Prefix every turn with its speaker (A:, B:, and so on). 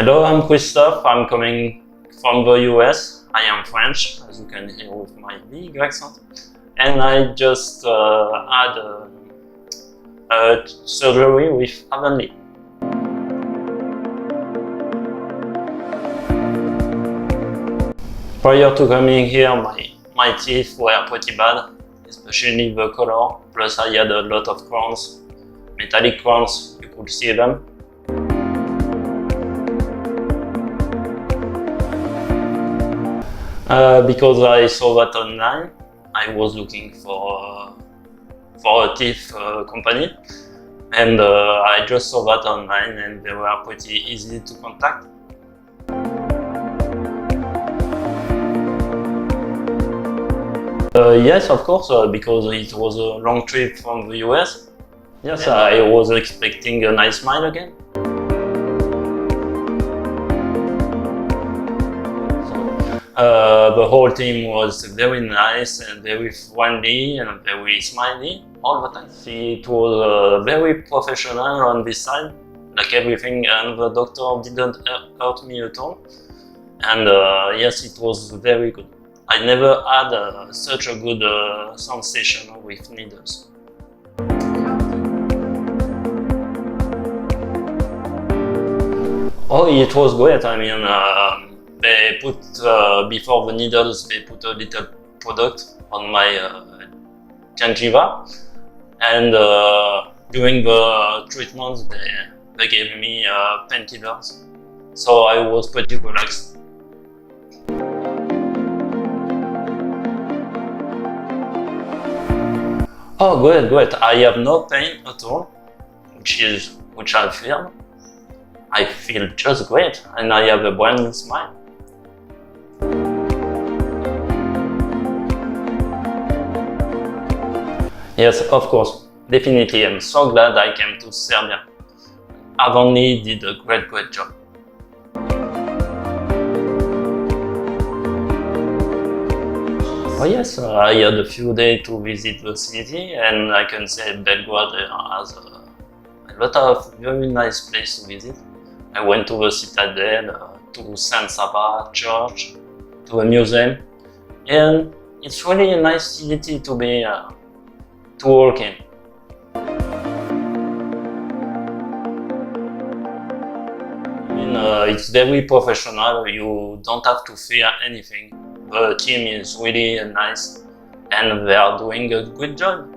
A: Hello, I'm Christophe. I'm coming from the US. I am French, as you can hear with my big accent. And I just had a surgery with Anveli. Prior to coming here, my teeth were pretty bad, especially the color. Plus I had a lot of crowns, metallic crowns, you could see them. Because I saw that online, I was looking for a teeth company, and I just saw that online, and they were pretty easy to contact. Yes, of course, because it was a long trip from the US. Yes, I was expecting a nice smile again. The whole team was very nice and very friendly and very smiley all the time. It was very professional on this side, like everything, and the doctor didn't hurt me at all. And yes, it was very good. I never had such a good sensation with needles. Oh, it was great. I mean, they put, before the needles, they put a little product on my gingiva, and during the treatments, they gave me painkillers, so I was pretty relaxed. Oh, great. I have no pain at all, which I feel. I feel just great, and I have a brand new smile. Yes, of course, definitely. I'm so glad I came to Serbia. Anveli did a great job. Oh yes, I had a few days to visit the city, and I can say Belgrade has a lot of very nice places to visit. I went to the citadel, to 𝒕𝒓𝒐𝒎 church, to a museum, and it's really a nice city to be to work in. I mean, it's very professional. You don't have to fear anything. The team is really nice, and they are doing a good job.